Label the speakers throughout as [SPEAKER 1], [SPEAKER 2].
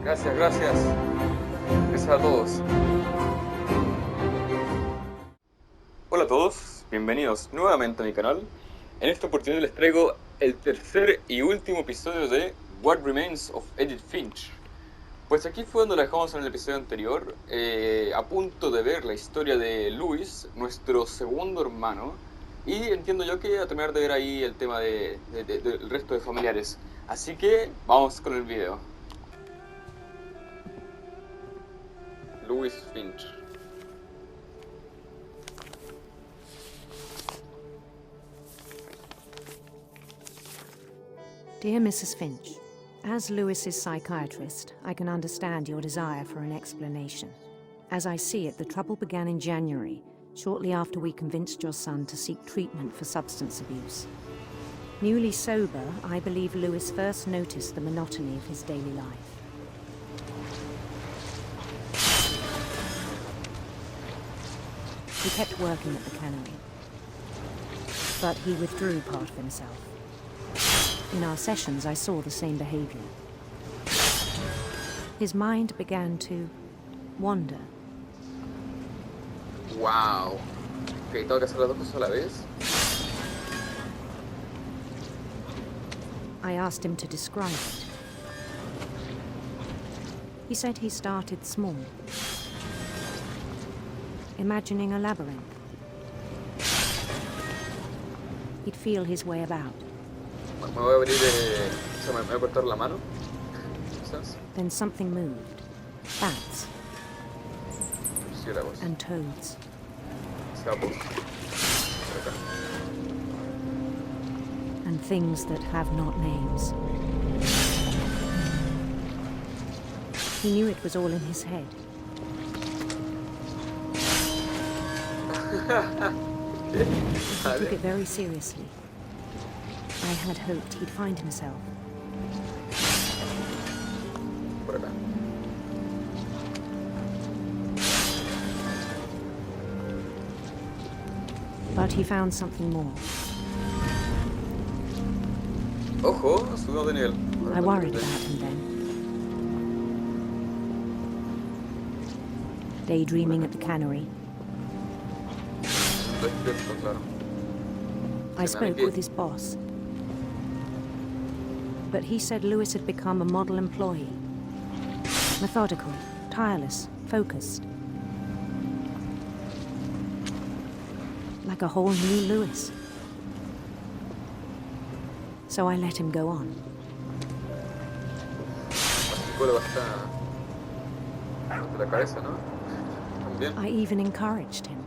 [SPEAKER 1] Gracias, gracias. Gracias a todos. Hola a todos, bienvenidos nuevamente a mi canal. En esta oportunidad les traigo el tercer y último episodio de What Remains of Edith Finch. Pues aquí fue donde lo dejamos en el episodio anterior, a punto de ver la historia de Louis, nuestro segundo hermano. Y entiendo yo que a terminar de ver ahí el tema del resto de familiares. Así que vamos con el video. Louis Finch.
[SPEAKER 2] Dear Mrs. Finch, as Lewis's psychiatrist, I can understand your desire for an explanation. As I see it, the trouble began in January, shortly after we convinced your son to seek treatment for substance abuse. Newly sober, I believe Lewis first noticed the monotony of his daily life. He kept working at the cannery, but he withdrew part of himself. In our sessions, I saw the same behavior. His mind began to wander.
[SPEAKER 1] Wow. Ok, tengo que hacer las dos cosas a la vez.
[SPEAKER 2] I asked him to describe it. He said he started small, imagining a labyrinth. He'd feel his way about.
[SPEAKER 1] Me voy a abrir, se me voy a cortar la mano. ¿Quizás?
[SPEAKER 2] Then something moved. Bats
[SPEAKER 1] Murciélagos.
[SPEAKER 2] and toads.
[SPEAKER 1] Sapos. Por acá.
[SPEAKER 2] And things that have not names. He knew it was all in his head. He took it very seriously. I had hoped he'd find himself.
[SPEAKER 1] Por acá.
[SPEAKER 2] But he found something more.
[SPEAKER 1] Ojo, subimos de nivel.
[SPEAKER 2] I worried about him then. Daydreaming at the cannery,
[SPEAKER 1] Despierto, claro.
[SPEAKER 2] I spoke with his boss. But he said Lewis had become a model employee. Methodical, tireless, focused. Like a whole new Lewis. So I let him go on.
[SPEAKER 1] La psicóloga está de la cabeza, ¿no? También.
[SPEAKER 2] I even encouraged him.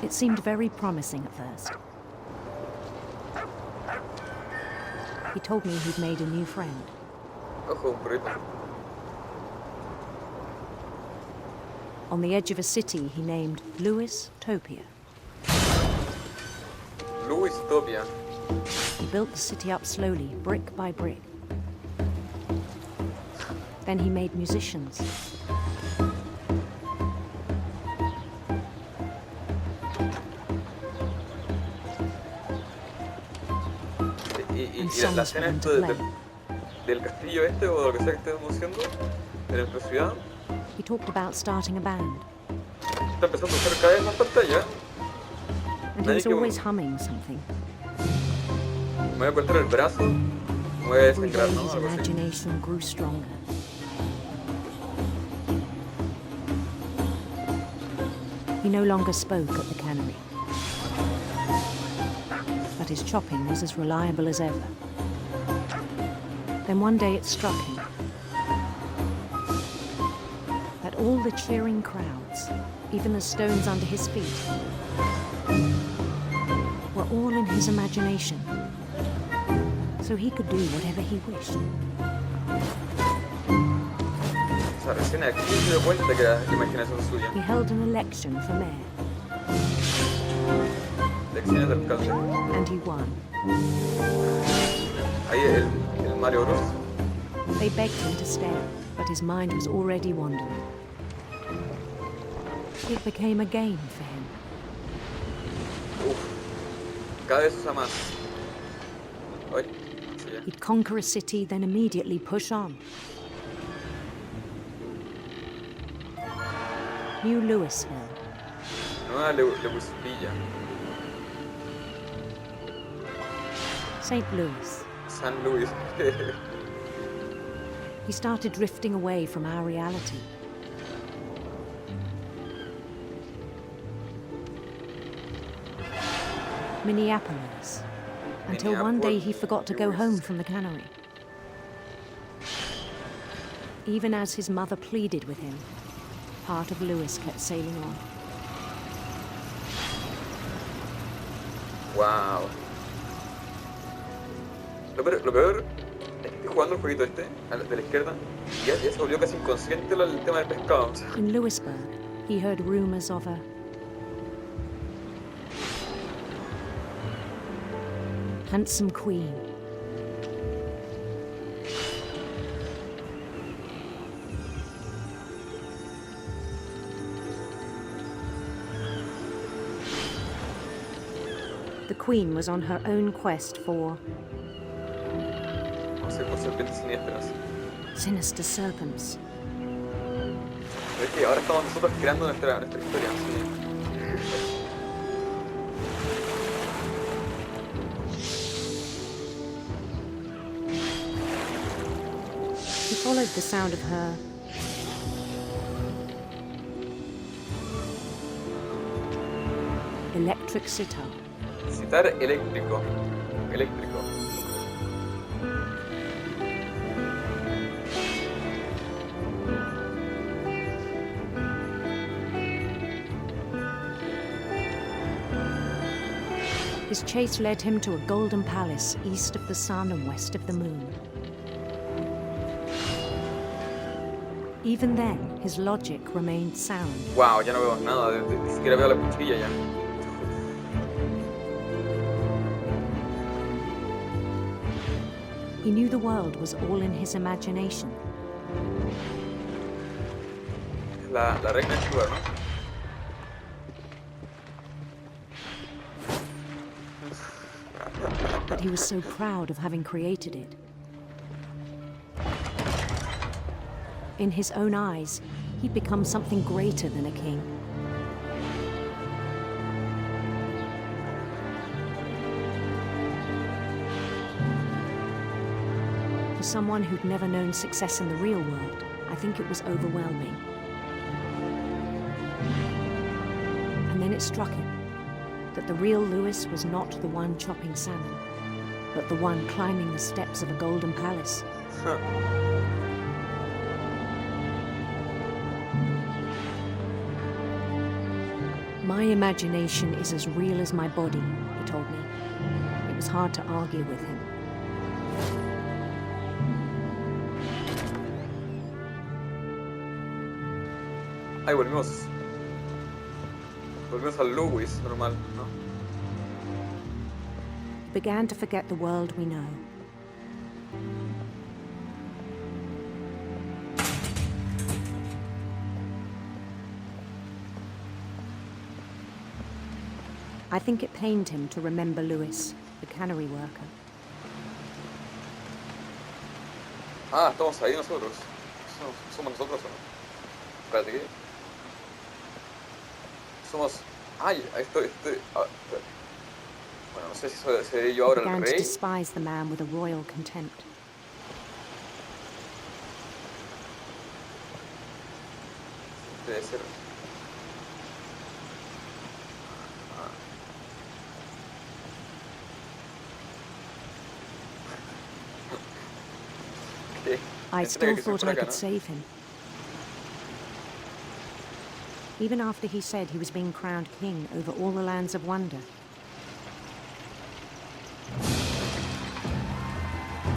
[SPEAKER 2] It seemed very promising at first. He told me he'd made a new friend.
[SPEAKER 1] Ojo, un perrito.
[SPEAKER 2] On the edge of a city he named Louis Topia.
[SPEAKER 1] Louis Topia.
[SPEAKER 2] He built the city up slowly, brick by brick. Then he made musicians.
[SPEAKER 1] Y la escena esto del castillo este o lo que sea que estemos haciendo en nuestra ciudad
[SPEAKER 2] He talked about starting a band,
[SPEAKER 1] está empezando a usar cada vez más pantalla.
[SPEAKER 2] and he was always humming something.
[SPEAKER 1] Me voy a cortar el brazo, me voy a
[SPEAKER 2] Every
[SPEAKER 1] desangrar,
[SPEAKER 2] day
[SPEAKER 1] ¿no?
[SPEAKER 2] his
[SPEAKER 1] Algo así.
[SPEAKER 2] imagination grew stronger. He no longer spoke at the cannery, but his chopping was as reliable as ever. Then one day it struck him that all the cheering crowds, even the stones under his feet, were all in his imagination, so he could do whatever he wished.
[SPEAKER 1] O sea, recién aquí se dio cuenta que era imaginación suya.
[SPEAKER 2] He held an election for mayor,
[SPEAKER 1] Elecciones de alcalde.
[SPEAKER 2] and he won.
[SPEAKER 1] Ahí el Mario Bros.
[SPEAKER 2] They begged him to stay, but his mind was already wandering. It became a game for him.
[SPEAKER 1] Uf, cada vez usa más. Ay, sí, ya.
[SPEAKER 2] He'd conquer a city, then immediately push on. New Louisville.
[SPEAKER 1] Nueva Louisville.
[SPEAKER 2] St. Louis.
[SPEAKER 1] San Luis.
[SPEAKER 2] He started drifting away from our reality. Minneapolis. Until one day he forgot to go home from the cannery. Even as his mother pleaded with him, part of Louis kept sailing on.
[SPEAKER 1] Wow. Lo peor es que estoy jugando el jueguito este, de la izquierda, y ya se volvió casi inconsciente el tema del pescado. O sea,
[SPEAKER 2] In Louisburg, he heard rumors of a handsome queen. The queen was on her own quest for
[SPEAKER 1] no sé, por serpientes siniestras.
[SPEAKER 2] sinister serpents.
[SPEAKER 1] Pero es que ahora estamos nosotros creando nuestra historia. ¿Sí?
[SPEAKER 2] He followed the sound of her electric sitar.
[SPEAKER 1] Citar eléctrico. Eléctrico.
[SPEAKER 2] His chase led him to a golden palace east of the sun and west of the moon. Even then, his logic remained sound.
[SPEAKER 1] Wow, ya no veo nada, ni siquiera veo la cuchilla ya.
[SPEAKER 2] He knew the world was all in his imagination.
[SPEAKER 1] La reina de Sugar, ¿no?
[SPEAKER 2] But he was so proud of having created it. In his own eyes, he'd become something greater than a king. For someone who'd never known success in the real world, I think it was overwhelming. And then it struck him that the real Louis was not the one chopping salmon, but the one climbing the steps of a golden palace. My imagination is as real as my body, he told me. It was hard to argue with him.
[SPEAKER 1] Ahí volvimos. Volvimos al Louis normal, ¿no?
[SPEAKER 2] Began to forget the world we know. I think it pained him to remember Louis, the cannery worker.
[SPEAKER 1] Ah, estamos ahí nosotros. ¿Somos nosotros o no? Espérate, ¿qué? Somos... Ay, estoy... Bueno, no sé si seré yo ahora el
[SPEAKER 2] Began to
[SPEAKER 1] rey.
[SPEAKER 2] despise the man with a royal contempt.
[SPEAKER 1] Debe ser... ¿Qué?
[SPEAKER 2] I
[SPEAKER 1] Pensé
[SPEAKER 2] still
[SPEAKER 1] que
[SPEAKER 2] thought
[SPEAKER 1] por
[SPEAKER 2] I
[SPEAKER 1] acá,
[SPEAKER 2] could
[SPEAKER 1] ¿no?
[SPEAKER 2] save him. Even after he said he was being crowned king over all the lands of wonder.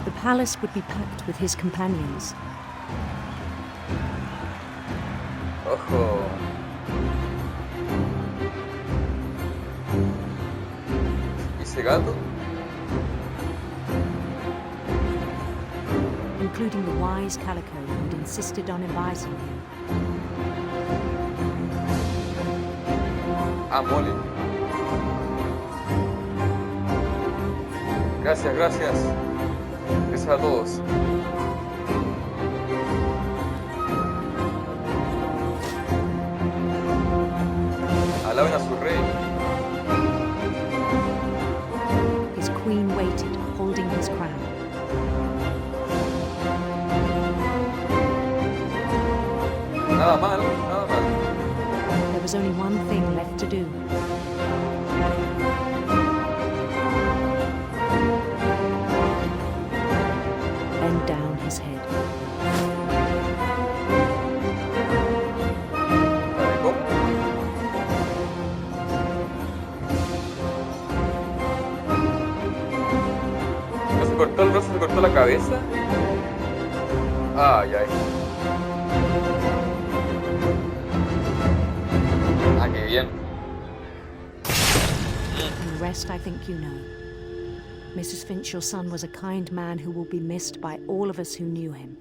[SPEAKER 2] The palace would be packed with his companions.
[SPEAKER 1] Ojo. ¿Y ese gato?
[SPEAKER 2] Including the wise Calico who'd insisted on advising him.
[SPEAKER 1] Ah, Molly. Gracias, gracias. a todos. Alaben a su rey.
[SPEAKER 2] His queen waited, holding his crown.
[SPEAKER 1] Nada mal, nada mal.
[SPEAKER 2] There was only one thing left to do. Bend down his head.
[SPEAKER 1] ¿Cómo? ¿No se cortó el brazo, se cortó la cabeza? Ay, ay. Ah, qué bien.
[SPEAKER 2] And the rest I think you know. Mrs. Finch, your son was a kind man who will be missed by all of us who knew him.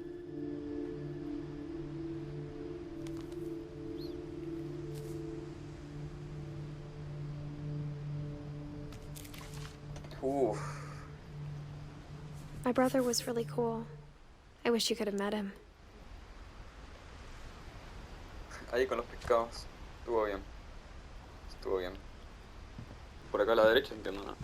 [SPEAKER 1] Uf.
[SPEAKER 3] My brother was really cool. I wish you could have met him.
[SPEAKER 1] Ahí con los pescados. Estuvo bien. Estuvo bien. Por acá a la derecha entiendo, ¿no?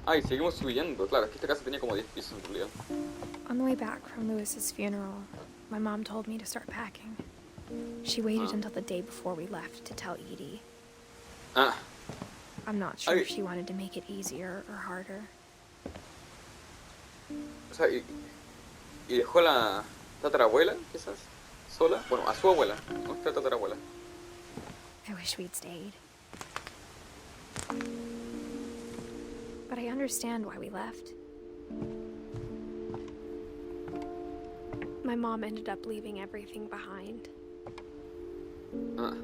[SPEAKER 1] Ah, y seguimos subiendo. Claro, es que esta casa tenía como 10 pisos en realidad.
[SPEAKER 3] On the way back from Lewis's funeral, my mom told me to start packing. She waited until the day before we left to tell Edie.
[SPEAKER 1] Ah.
[SPEAKER 3] I'm not sure if she wanted to make it easier or harder.
[SPEAKER 1] O sea, y dejó a la tatarabuela, quizás, sola. Bueno, a su abuela, nuestra tatarabuela.
[SPEAKER 3] I wish we'd stayed. But I understand why we left. My mom ended up leaving everything behind.
[SPEAKER 1] Ah.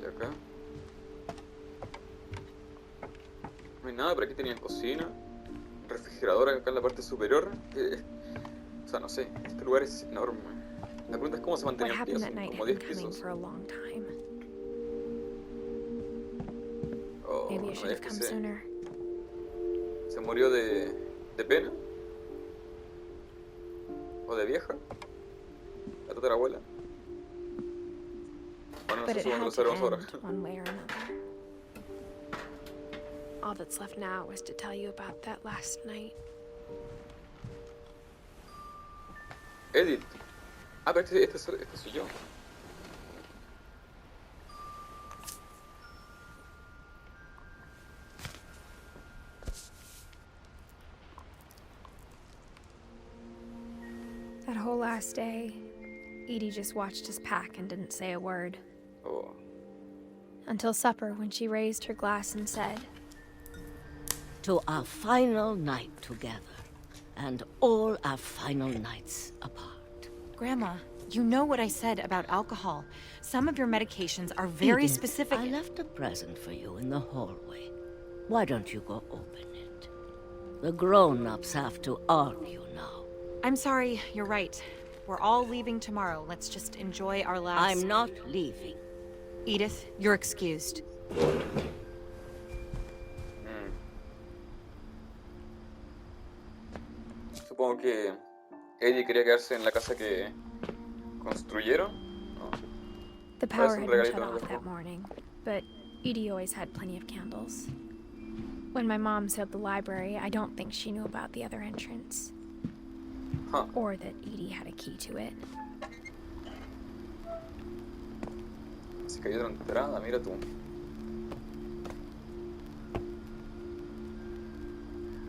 [SPEAKER 1] ¿Y acá? No hay nada, pero aquí tenían cocina, refrigerador acá en la parte superior. O sea, no sé, este lugar es enorme. La pregunta es cómo se
[SPEAKER 3] What
[SPEAKER 1] mantenía el
[SPEAKER 3] happened
[SPEAKER 1] pie,
[SPEAKER 3] that night
[SPEAKER 1] como
[SPEAKER 3] had
[SPEAKER 1] 10
[SPEAKER 3] been coming
[SPEAKER 1] pisos.
[SPEAKER 3] for a long time.
[SPEAKER 1] Oh,
[SPEAKER 3] Maybe I
[SPEAKER 1] no
[SPEAKER 3] should
[SPEAKER 1] me
[SPEAKER 3] have
[SPEAKER 1] digas
[SPEAKER 3] come
[SPEAKER 1] que
[SPEAKER 3] sooner.
[SPEAKER 1] se murió de pena. O de vieja. La tatarabuela. Bueno, no
[SPEAKER 3] But
[SPEAKER 1] sé
[SPEAKER 3] it
[SPEAKER 1] si lo
[SPEAKER 3] had to
[SPEAKER 1] sabremos ahora.
[SPEAKER 3] end one way or another. All that's left now is to tell you about that last night.
[SPEAKER 1] Edith. Ah, pero este soy yo.
[SPEAKER 3] That whole last day, Edie just watched us pack and didn't say a word.
[SPEAKER 1] Oh.
[SPEAKER 3] Until supper, when she raised her glass and said,
[SPEAKER 4] To our final night together, and all our final nights apart.
[SPEAKER 5] Grandma, you know what I said about alcohol. Some of your medications are very
[SPEAKER 4] Edith,
[SPEAKER 5] specific.
[SPEAKER 4] I left a present for you in the hallway. Why don't you go open it? The grown-ups have to argue now.
[SPEAKER 5] I'm sorry, you're right. We're all leaving tomorrow. Let's just enjoy our last...
[SPEAKER 4] I'm not leaving.
[SPEAKER 5] Edith, you're excused.
[SPEAKER 1] Supongo que Eddie quería quedarse en la casa que construyeron. No.
[SPEAKER 3] the power
[SPEAKER 1] un
[SPEAKER 3] had been
[SPEAKER 1] regalito
[SPEAKER 3] shut
[SPEAKER 1] en el
[SPEAKER 3] off
[SPEAKER 1] cajón.
[SPEAKER 3] that morning, but Edie always had plenty of candles. When my mom sailed the library, I don't think she knew about the other entrance.
[SPEAKER 1] Huh.
[SPEAKER 3] Or that Edie had a key to it.
[SPEAKER 1] Así que hay otra entrada, mira tú.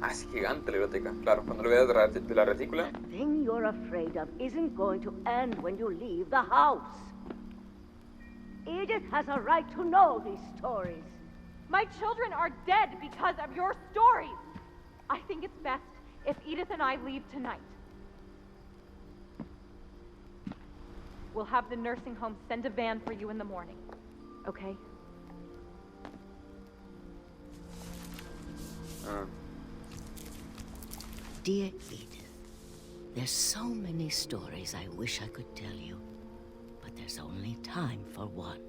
[SPEAKER 1] Ah, es gigante la biblioteca. Claro, cuando lo vea de la retícula.
[SPEAKER 4] The thing you're afraid of isn't going to end when you leave the house. Edith has a right to know these stories.
[SPEAKER 6] My children are dead because of your stories. I think it's best if Edith and I leave tonight. We'll have the nursing home send a van for you in the morning. Okay?
[SPEAKER 1] Ah.
[SPEAKER 4] Dear Edith, There's so many stories I wish I could tell you, but there's only time for one.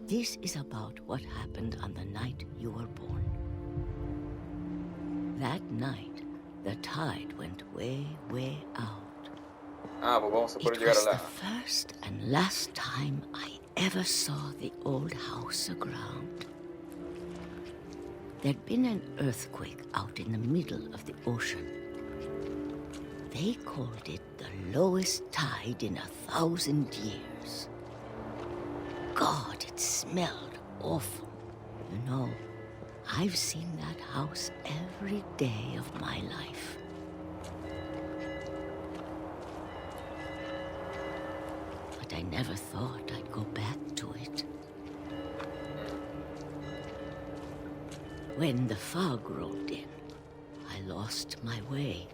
[SPEAKER 4] This is about what happened on the night you were born. That night, the tide went way, way out.
[SPEAKER 1] Ah, pues vamos a
[SPEAKER 4] It
[SPEAKER 1] poder llegar a
[SPEAKER 4] was
[SPEAKER 1] la...
[SPEAKER 4] the first and last time I ever saw the old house aground. There'd been an earthquake out in the middle of the ocean. They called it the lowest tide in 1,000 years. God, it smelled awful. You know, I've seen that house every day of my life. But I never thought I'd go back to it. When the fog rolled in, I lost my way.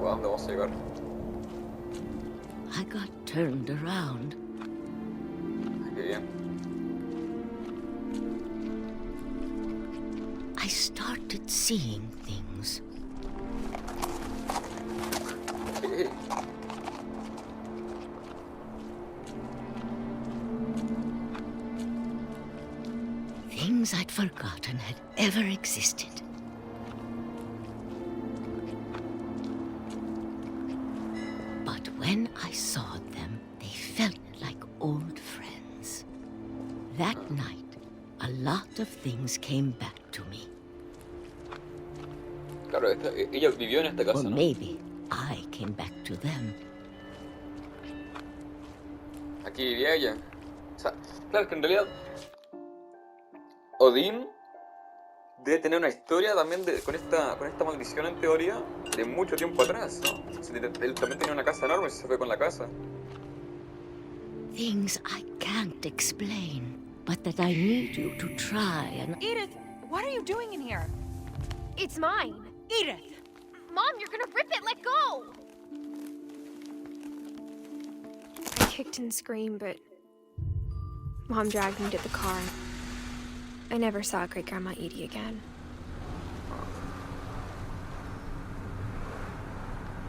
[SPEAKER 1] ¿A dónde vamos a llegar?
[SPEAKER 4] I got turned around.
[SPEAKER 1] Qué bien.
[SPEAKER 4] I started seeing things.
[SPEAKER 1] Sí.
[SPEAKER 4] Things I'd forgotten had ever existed. But when I saw them, they felt like old friends. That night, a lot of things came back to me.
[SPEAKER 1] Claro, ella vivió en esta
[SPEAKER 4] Or
[SPEAKER 1] casa, ¿no?
[SPEAKER 4] maybe I came back to them.
[SPEAKER 1] Aquí vivía ella. O sea, claro que en realidad Odín debe tener una historia también con esta maldición en teoría de mucho tiempo atrás, ¿no? O sea, él también tenía una casa enorme y se fue con la casa.
[SPEAKER 4] Things I can't explain, but that I need you to try and...
[SPEAKER 5] Edith, what are you doing in here?
[SPEAKER 3] It's mine.
[SPEAKER 5] Edith!
[SPEAKER 3] Mom, you're gonna rip it. Let go. I kicked and screamed, but Mom dragged me to the car. I never saw Great Grandma Edie again.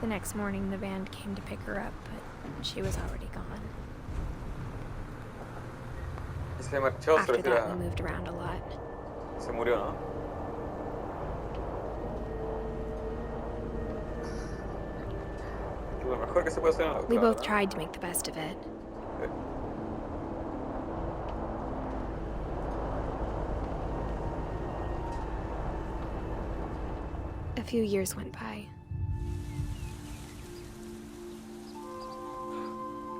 [SPEAKER 3] The next morning, the band came to pick her up, but she was already gone.
[SPEAKER 1] Y se marchó, se
[SPEAKER 3] After
[SPEAKER 1] refiere
[SPEAKER 3] that, we moved around a lot.
[SPEAKER 1] Se murió, ¿no? Lo mejor que se puede hacer en la
[SPEAKER 3] We
[SPEAKER 1] octava,
[SPEAKER 3] both
[SPEAKER 1] ¿no?
[SPEAKER 3] tried to make the best of it.
[SPEAKER 1] Sí.
[SPEAKER 3] A few years went by.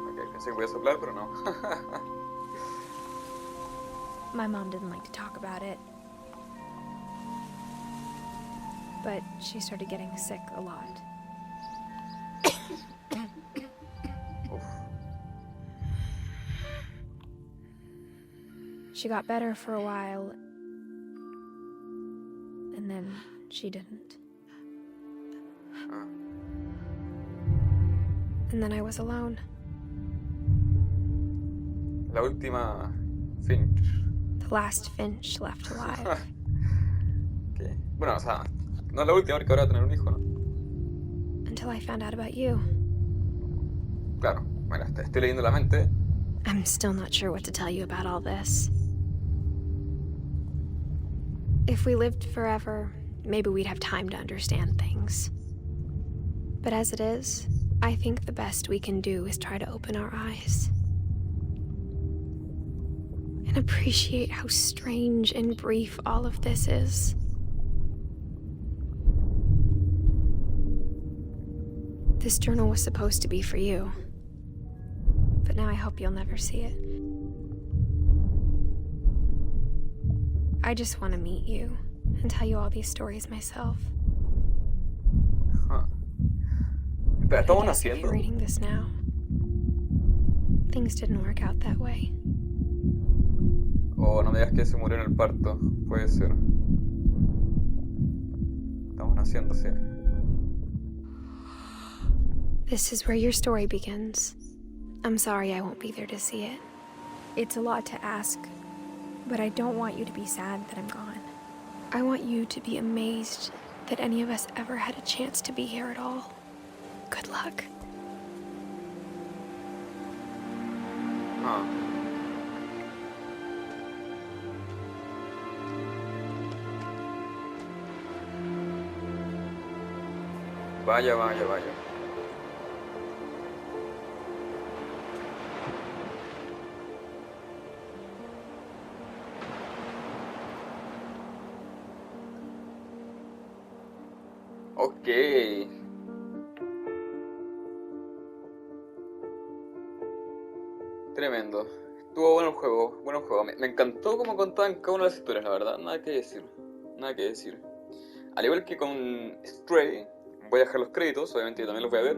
[SPEAKER 1] Ok, pensé que voy a soplar, pero no.
[SPEAKER 3] My mom didn't like to talk about it. But she started getting sick a lot.
[SPEAKER 1] Uf.
[SPEAKER 3] She got better for a while, and then she didn't.
[SPEAKER 1] Ah.
[SPEAKER 3] And then I was alone.
[SPEAKER 1] La última Finch.
[SPEAKER 3] The last Finch left alive.
[SPEAKER 1] Okay. Bueno, o sea, no es la última porque ahora va a tener un hijo, ¿no?
[SPEAKER 3] Until I found out about you.
[SPEAKER 1] Claro, bueno, estoy leyendo la mente.
[SPEAKER 3] I'm still not sure what to tell you about all this. If we lived forever, maybe we'd have time to understand things. But as it is, I think the best we can do is try to open our eyes. And appreciate how strange and brief all of this is. This journal was supposed to be for you. But now I hope you'll never see it. I just want to meet you and tell you all these stories myself.
[SPEAKER 1] Huh.
[SPEAKER 3] I
[SPEAKER 1] Pero estamos
[SPEAKER 3] guess if
[SPEAKER 1] haciendo.
[SPEAKER 3] you're reading this now, things didn't work out that way.
[SPEAKER 1] Oh, no me digas que se murió en el parto. Puede ser. Estamos naciendo, sí.
[SPEAKER 3] This is where your story begins. I'm sorry I won't be there to see it. It's a lot to ask, but I don't want you to be sad that I'm gone. I want you to be amazed that any of us ever had a chance to be here at all. Good luck.
[SPEAKER 1] Ah. Vaya, vaya, vaya. Ok. Tremendo. Estuvo bueno el juego, bueno el juego. Me encantó cómo contaban cada una de las historias, la verdad. Nada que decir. Nada que decir. Al igual que con Stray, voy a dejar los créditos, obviamente yo también los voy a ver,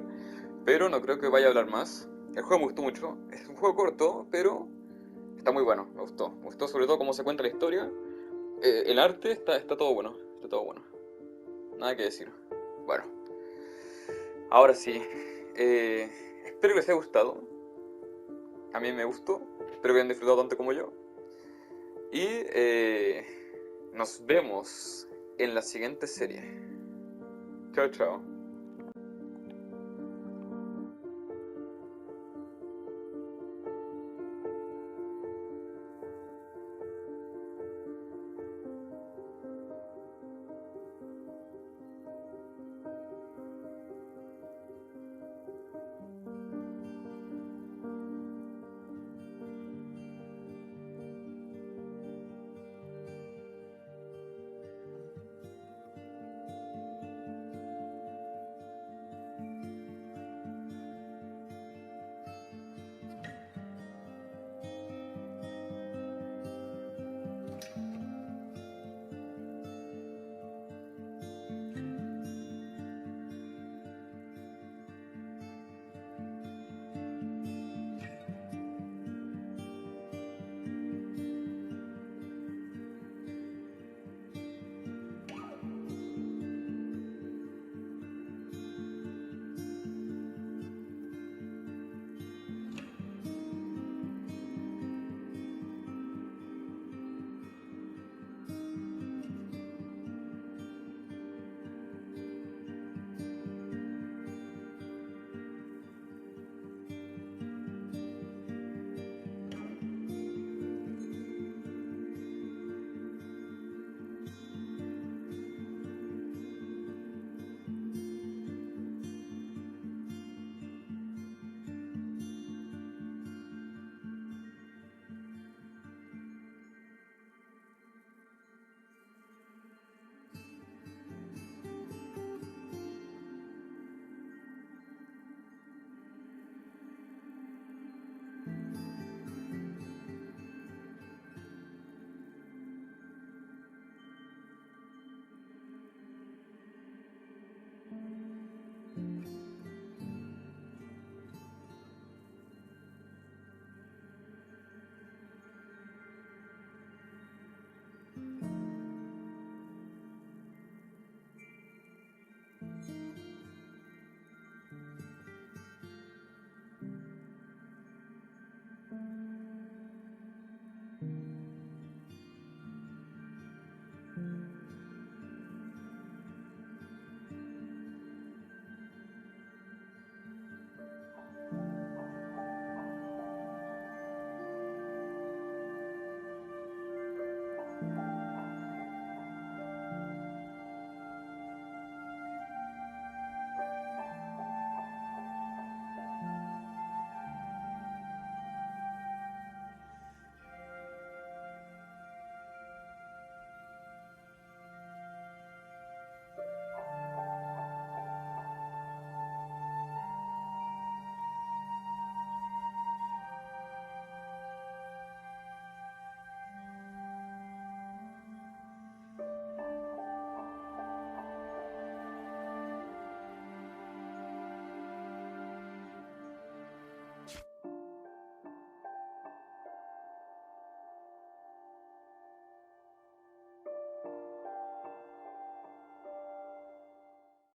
[SPEAKER 1] pero no creo que vaya a hablar más. El juego me gustó mucho. Es un juego corto, pero está muy bueno. Me gustó. Me gustó sobre todo cómo se cuenta la historia. El arte está todo bueno. Está todo bueno. Nada que decir. Bueno. Ahora sí. Espero que les haya gustado. A mí me gustó. Espero que hayan disfrutado tanto como yo. Y nos vemos en la siguiente serie. Chao, chao.